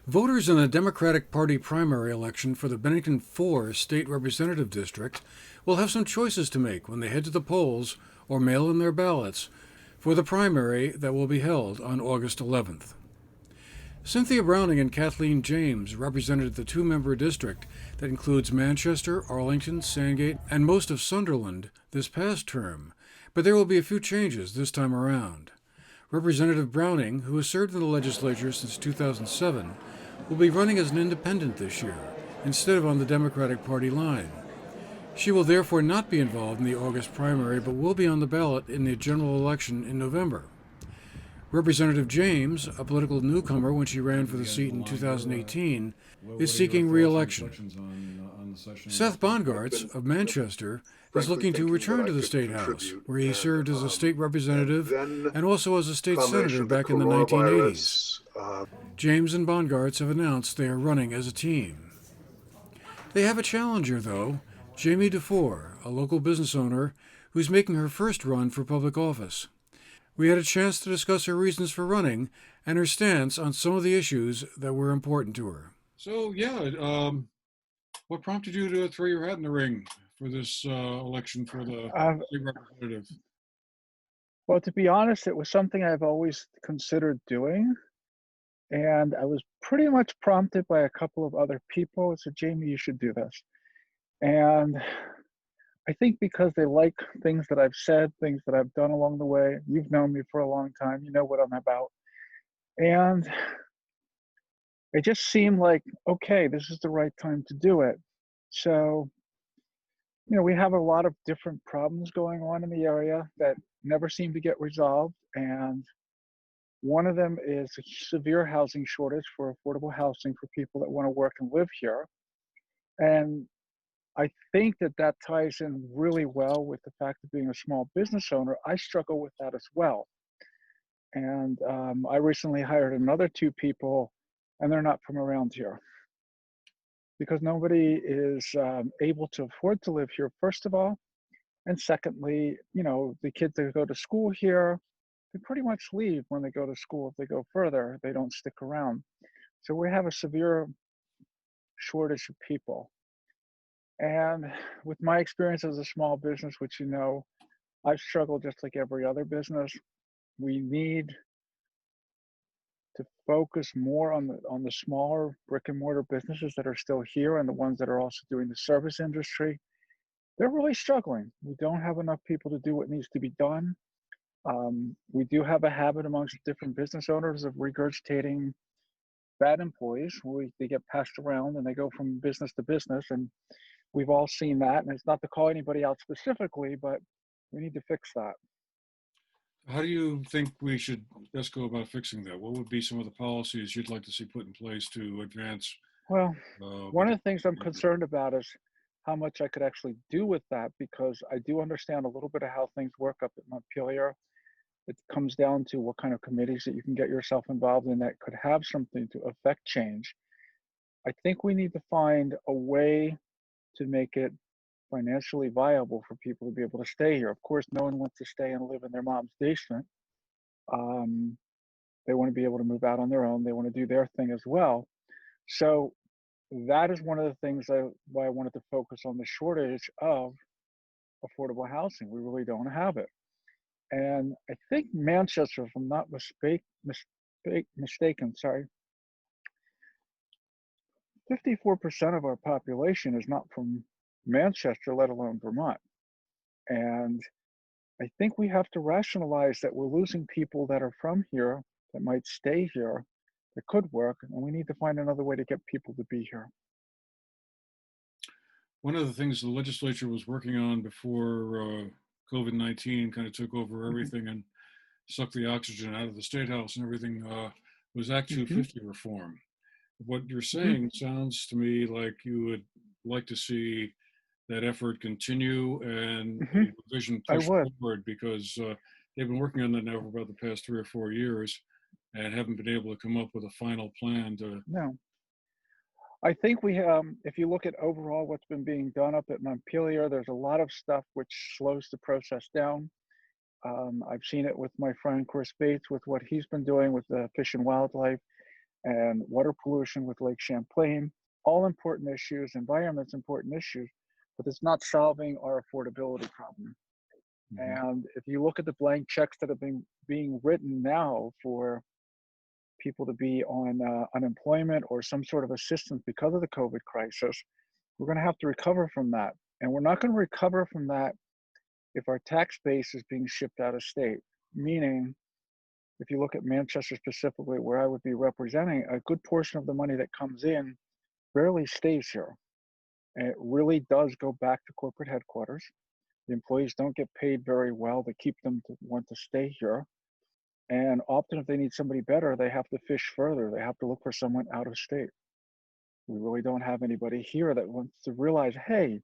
Voters in the Democratic Party primary election for the Bennington 4 State Representative District will have some choices to make when they head to the polls or mail in their ballots for the primary that will be held on August 11th. Cynthia Browning and Kathleen James represented the two-member district that includes Manchester, Arlington, Sandgate, and most of Sunderland this past term, but there will be a few changes this time around. Representative Browning, who has served in the legislature since 2007, will be running as an independent this year, instead of on the Democratic Party line. She will therefore not be involved in the August primary, but will be on the ballot in the general election in November. Representative James, a political newcomer when she ran for the seat in 2018, is seeking re-election. Seth Bongartz of Manchester is looking to return to the State House, where he served as a state representative and also as a state senator back in the 1980s. James and Bongartz have announced they are running as a team. They have a challenger, though, Jamie Dufour, a local business owner who's making her first run for public office. We had a chance to discuss her reasons for running and her stance on some of the issues that were important to her. So, what prompted you to throw your hat in the ring for this election for the state representative? Well, to be honest, it was something I've always considered doing. And I was pretty much prompted by a couple of other people. Said, Jamie, you should do this. And I think because they like things that I've said, things that I've done along the way. You've known me for a long time. You know what I'm about. And it just seemed like, okay, this is the right time to do it. So, we have a lot of different problems going on in the area that never seem to get resolved. And one of them is a severe housing shortage for affordable housing for people that want to work and live here. And I think that ties in really well with the fact of being a small business owner. I struggle with that as well. And I recently hired another two people, and they're not from around here because nobody is able to afford to live here, first of all. And secondly, the kids that go to school here, they pretty much leave when they go to school. If they go further, they don't stick around. So we have a severe shortage of people. And with my experience as a small business, which I've struggled just like every other business, we need to focus more on the smaller brick and mortar businesses that are still here and the ones that are also doing the service industry. They're really struggling. We don't have enough people to do what needs to be done. We do have a habit amongst different business owners of regurgitating bad employees. They get passed around and they go from business to business, and we've all seen that. And it's not to call anybody out specifically, but we need to fix that. How do you think we should best go about fixing that? What would be some of the policies you'd like to see put in place to advance? Well, one of the things I'm concerned about is how much I could actually do with that, because I do understand a little bit of how things work up at Montpelier. It comes down to what kind of committees that you can get yourself involved in that could have something to affect change. I think we need to find a way to make it financially viable for people to be able to stay here. Of course, no one wants to stay and live in their mom's basement. They want to be able to move out on their own. They want to do their thing as well. So that is one of the things why I wanted to focus on the shortage of affordable housing. We really don't have it. And I think Manchester, if I'm not mistaken, 54% of our population is not from Manchester, let alone Vermont. And I think we have to rationalize that we're losing people that are from here, that might stay here, that could work, and we need to find another way to get people to be here. One of the things the legislature was working on before COVID-19 kind of took over everything and sucked the oxygen out of the State House and everything was Act 250 reform. What you're saying sounds to me like you would like to see that effort continue and the vision pushed forward, because they've been working on that now for about the past 3 or 4 years and haven't been able to come up with a final plan to. No. I think we have, if you look at overall what's been being done up at Montpelier, there's a lot of stuff which slows the process down. I've seen it with my friend Chris Bates with what he's been doing with the Fish and Wildlife. and water pollution with Lake Champlain, all important issues, environment's important issues, but it's not solving our affordability problem. Mhm. And if you look at the blank checks that have been being written now for people to be on unemployment or some sort of assistance because of the COVID crisis, we're going to have to recover from that. And we're not going to recover from that if our tax base is being shipped out of state. Meaning, if you look at Manchester specifically, where I would be representing, a good portion of the money that comes in barely stays here. And it really does go back to corporate headquarters. The employees don't get paid very well to keep them to want to stay here. And often, if they need somebody better, they have to fish further. They have to look for someone out of state. We really don't have anybody here that wants to realize, hey,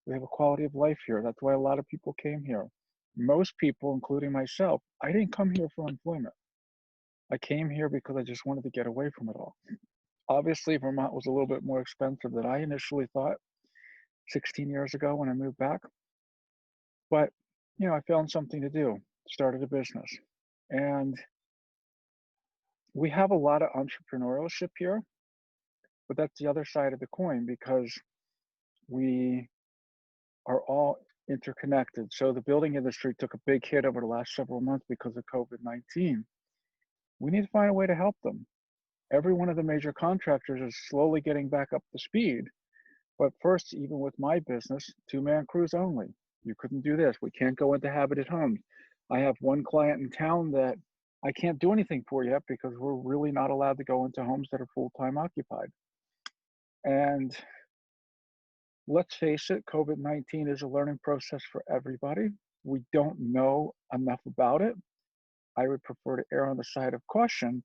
we have a quality of life here. That's why a lot of people came here. Most people, including myself, I didn't come here for employment. I came here because I just wanted to get away from it all. Obviously, Vermont was a little bit more expensive than I initially thought 16 years ago when I moved back. But, I found something to do, started a business. And we have a lot of entrepreneurship here, but that's the other side of the coin because we are all interconnected. So the building industry took a big hit over the last several months because of COVID-19. We need to find a way to help them. Every one of the major contractors is slowly getting back up to speed. But first, even with my business, two-man crews only. You couldn't do this. We can't go into habited homes. I have one client in town that I can't do anything for yet because we're really not allowed to go into homes that are full-time occupied. And let's face it, COVID-19 is a learning process for everybody. We don't know enough about it. I would prefer to err on the side of caution,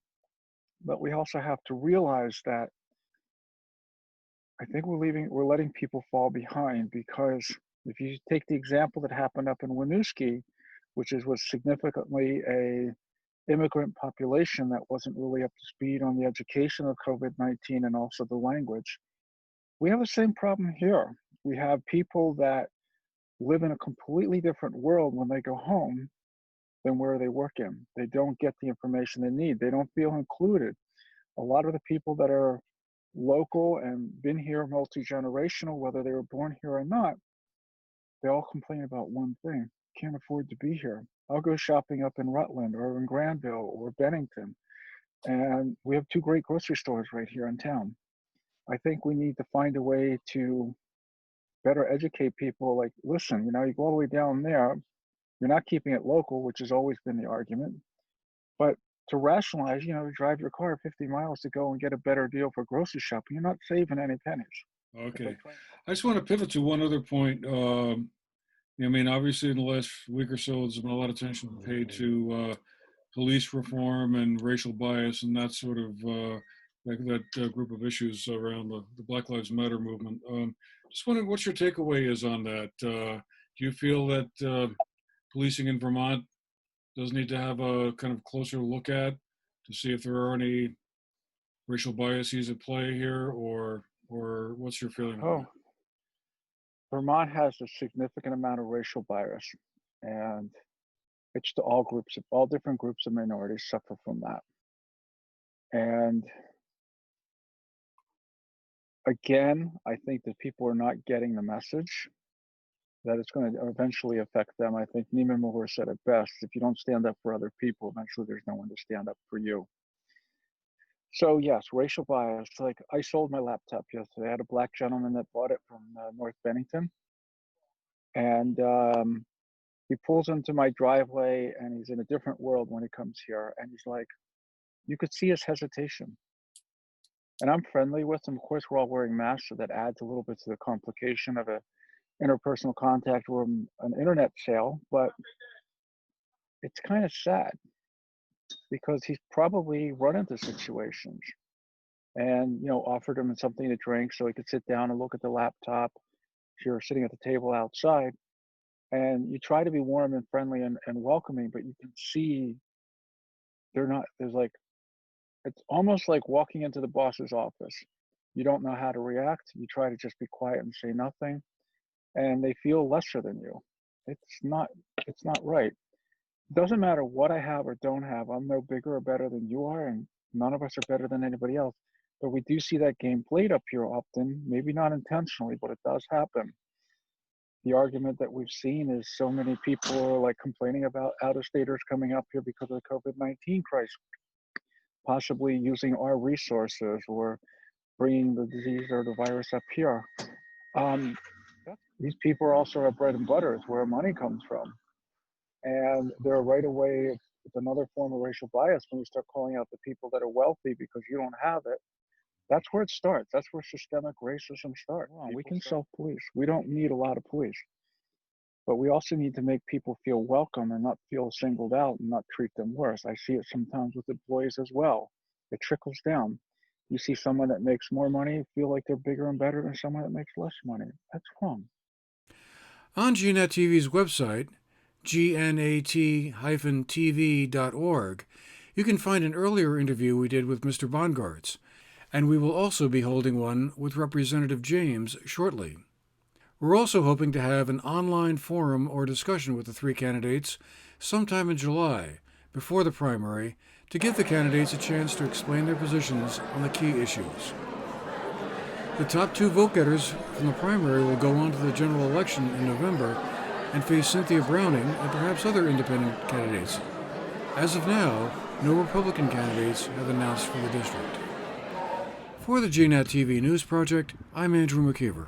but we also have to realize that I think we're letting people fall behind because if you take the example that happened up in Winooski, was significantly a immigrant population that wasn't really up to speed on the education of COVID-19 and also the language. We have the same problem here. We have people that live in a completely different world when they go home than where they work in. They don't get the information they need. They don't feel included. A lot of the people that are local and been here multi-generational, whether they were born here or not, they all complain about one thing: can't afford to be here. I'll go shopping up in Rutland or in Granville or Bennington, and we have two great grocery stores right here in town. I think we need to find a way to better educate people. Like, listen, you go all the way down there, you're not keeping it local, which has always been the argument, but to rationalize, drive your car 50 miles to go and get a better deal for grocery shopping, you're not saving any pennies. It's like Okay. trying. I just want to pivot to one other point. I mean, obviously, in the last week or so, there's been a lot of attention paid to police reform and racial bias and that sort of group of issues around the Black Lives Matter movement. Just wondering what your takeaway is on that. Do you feel that policing in Vermont does need to have a kind of closer look at to see if there are any racial biases at play here, or what's your feeling on Oh, Vermont has a significant amount of racial bias, and it's to all different groups of minorities suffer from that. And again, I think that people are not getting the message that it's going to eventually affect them. I think Neiman Moore said it best: if you don't stand up for other people, eventually there's no one to stand up for you. So yes, racial bias. Like, I sold my laptop yesterday. I had a black gentleman that bought it from North Bennington, and he pulls into my driveway, and he's in a different world when he comes here. And he's like, you could see his hesitation. And I'm friendly with him. Of course, we're all wearing masks, so that adds a little bit to the complication of a interpersonal contact or an internet sale. But it's kind of sad because he's probably run into situations and, offered him something to drink so he could sit down and look at the laptop. If you're sitting at the table outside, and you try to be warm and friendly and welcoming, but you can see they're not. There's like, it's almost like walking into the boss's office. You don't know how to react. You try to just be quiet and say nothing, and they feel lesser than you. It's not. It's not right. Doesn't matter what I have or don't have. I'm no bigger or better than you are, and none of us are better than anybody else. But we do see that game played up here often, maybe not intentionally, but it does happen. The argument that we've seen is so many people are like complaining about out-of-staters coming up here because of the COVID-19 crisis, possibly using our resources or bringing the disease or the virus up here. Um, these people are also our bread and butter. It's where money comes from. And they're right away, it's another form of racial bias when you start calling out the people that are wealthy because you don't have it. That's where it starts. That's where systemic racism starts. Well, we can self-police. We don't need a lot of police. But we also need to make people feel welcome and not feel singled out and not treat them worse. I see it sometimes with employees as well. It trickles down. You see someone that makes more money feel like they're bigger and better than someone that makes less money. That's wrong. On GNAT-TV's website, gnat-tv.org, you can find an earlier interview we did with Mr. Bongartz, and we will also be holding one with Representative James shortly. We're also hoping to have an online forum or discussion with the three candidates sometime in July, before the primary, to give the candidates a chance to explain their positions on the key issues. The top two vote-getters from the primary will go on to the general election in November and face Cynthia Browning and perhaps other independent candidates. As of now, no Republican candidates have announced for the district. For the GNAT-TV News Project, I'm Andrew McKeever.